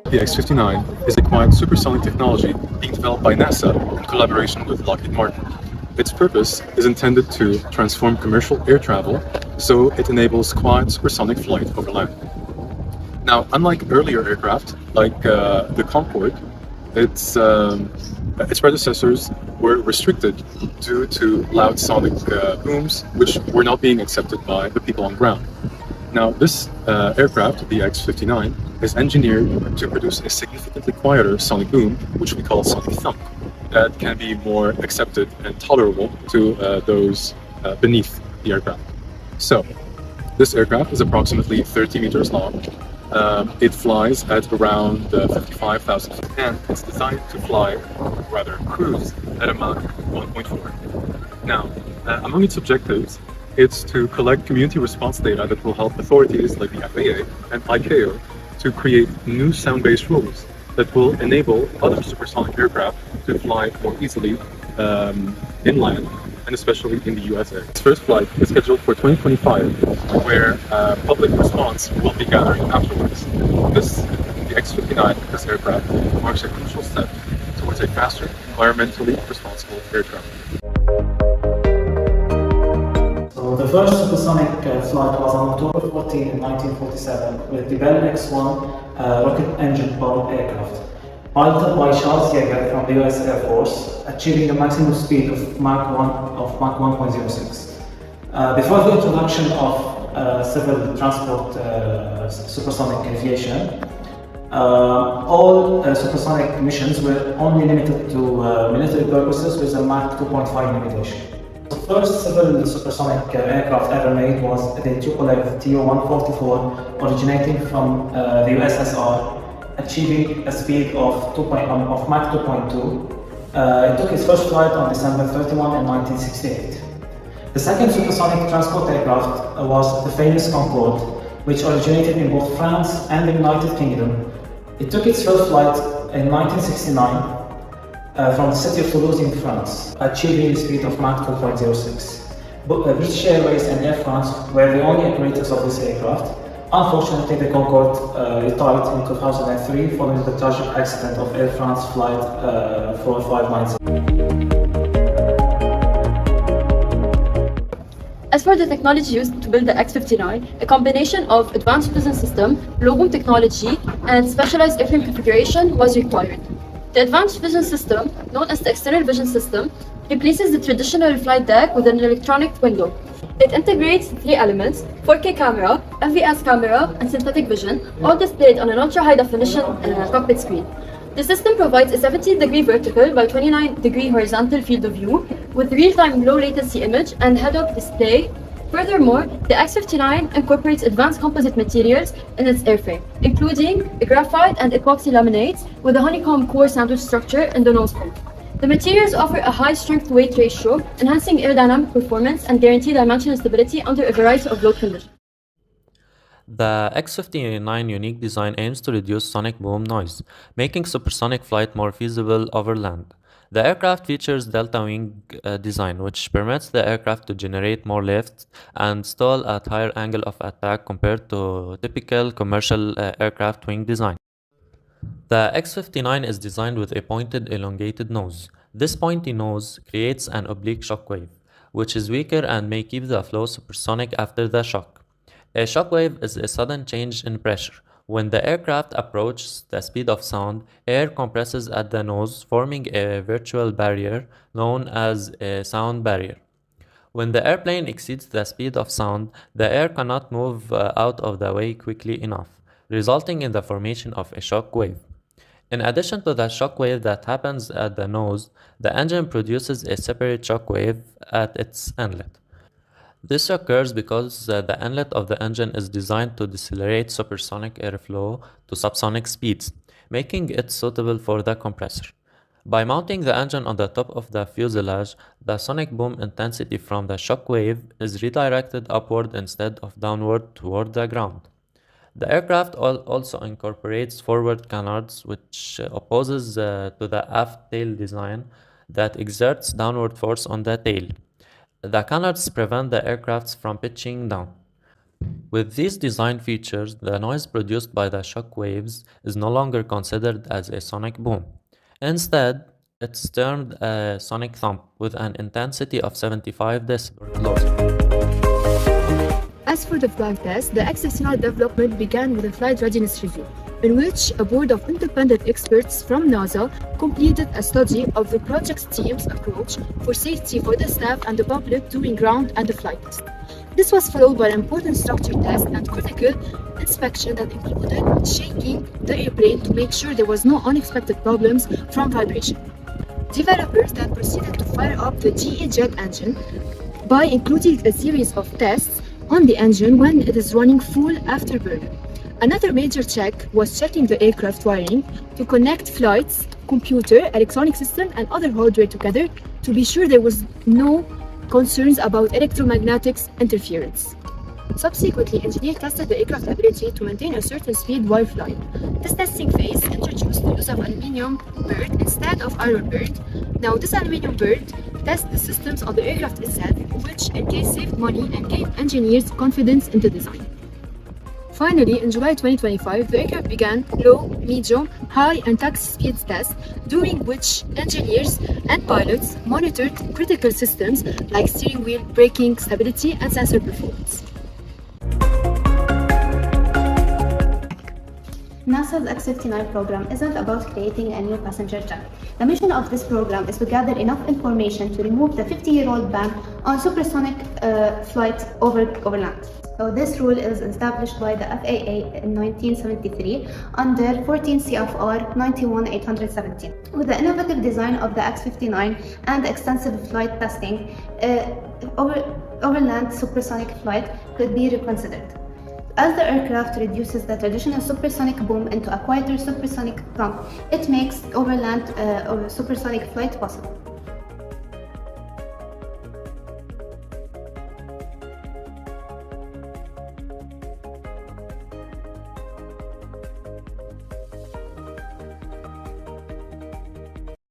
The X-59 is a quiet supersonic technology being developed by NASA in collaboration with Lockheed Martin. Its purpose is intended to transform commercial air travel so it enables quiet supersonic flight over land. Now, unlike earlier aircraft, like the Concorde, its predecessors were restricted due to loud sonic booms, which were not being accepted by the people on ground. Now, this aircraft, the X-59, is engineered to produce a significantly quieter sonic boom, which we call sonic thump, that can be more accepted and tolerable to those beneath the aircraft. So, this aircraft is approximately 30 meters long. It flies at around 55,000 feet, and it's designed to fly, rather cruise, at a Mach 1.4. Now, among its objectives, it's to collect community response data that will help authorities like the FAA and ICAO to create new sound-based rules that will enable other supersonic aircraft to fly more easily inland, and especially in the USA. Its first flight is scheduled for 2025, where public response will be gathering afterwards. The X-59, this aircraft, marks a crucial step towards a faster, environmentally responsible air travel. So the first supersonic flight was on October 14 in 1947 with the Bell X-1 rocket engine-powered aircraft, piloted by Charles Yeager from the US Air Force, achieving a maximum speed of Mach 1.06. Before the introduction of civil transport supersonic aviation, all supersonic missions were only limited to military purposes with a Mach 2.5 limitation. The first civil supersonic aircraft ever made was the Tupolev Tu-144, originating from the USSR, achieving a speed of Mach 2.2. It took its first flight on December 31 in 1968. The second supersonic transport aircraft was the famous Concorde, which originated in both France and the United Kingdom. It took its first flight in 1969 from the city of Toulouse in France, achieving a speed of Mach 2.06. British Airways and Air France were the only operators of this aircraft. Unfortunately, the Concorde retired in 2003 following the tragic accident of Air France flight 4590. As for the technology used to build the X-59, a combination of advanced prison system, low-boom technology, and specialized airframe configuration was required. The advanced vision system, known as the external vision system, replaces the traditional flight deck with an electronic window. It integrates three elements: 4K camera, FVS camera, and synthetic vision, all displayed on an ultra-high-definition cockpit screen. The system provides a 70-degree vertical by 29-degree horizontal field of view with real-time low-latency image and head-up display. Furthermore, the X-59 incorporates advanced composite materials in its airframe, including graphite and epoxy laminates with a honeycomb core sandwich structure in the nose cone. The materials offer a high strength-to-weight ratio, enhancing aerodynamic performance and guarantee dimensional stability under a variety of load conditions. The X-59 unique design aims to reduce sonic boom noise, making supersonic flight more feasible over land. The aircraft features delta wing design, which permits the aircraft to generate more lift and stall at higher angle of attack compared to typical commercial aircraft wing design. The X-59 is designed with a pointed, elongated nose. This pointy nose creates an oblique shock wave, which is weaker and may keep the flow supersonic after the shock. A shock wave is a sudden change in pressure. When the aircraft approaches the speed of sound, air compresses at the nose, forming a virtual barrier known as a sound barrier. When the airplane exceeds the speed of sound, the air cannot move out of the way quickly enough, resulting in the formation of a shock wave. In addition to the shock wave that happens at the nose, the engine produces a separate shock wave at its inlet. This occurs because the inlet of the engine is designed to decelerate supersonic airflow to subsonic speeds, making it suitable for the compressor. By mounting the engine on the top of the fuselage, the sonic boom intensity from the shock wave is redirected upward instead of downward toward the ground. The aircraft also incorporates forward canards, which opposes to the aft tail design that exerts downward force on the tail. The canards prevent the aircraft from pitching down. With these design features, the noise produced by the shock waves is no longer considered as a sonic boom. Instead, it's termed a sonic thump with an intensity of 75 decibels close. As for the flight test, the X-59 development began with a flight readiness review, in which a board of independent experts from NASA completed a study of the project team's approach for safety for the staff and the public during ground and the flight test. This was followed by an important structure test and critical inspection that included shaking the airplane to make sure there was no unexpected problems from vibration. Developers then proceeded to fire up the GE jet engine by including a series of tests on the engine when it is running full afterburner. Another major check was checking the aircraft wiring to connect flights, computer, electronic system, and other hardware together to be sure there was no concerns about electromagnetics interference. Subsequently, engineers tested the aircraft's ability to maintain a certain speed while flying. This testing phase introduced the use of aluminium bird instead of iron bird. Now, this aluminium bird tests the systems of the aircraft itself, which in case saved money and gave engineers confidence in the design. Finally, in July 2025, the aircraft began low, medium, high, and taxi speed tests, during which engineers and pilots monitored critical systems like steering wheel, braking, stability, and sensor performance. NASA's X-59 program isn't about creating a new passenger jet. The mission of this program is to gather enough information to remove the 50-year-old ban on supersonic flight over land. So this rule is established by the FAA in 1973 under 14 CFR 91817. With the innovative design of the X-59 and extensive flight testing, overland supersonic flight could be reconsidered, as the aircraft reduces the traditional supersonic boom into a quieter supersonic thump. It makes overland supersonic flight possible.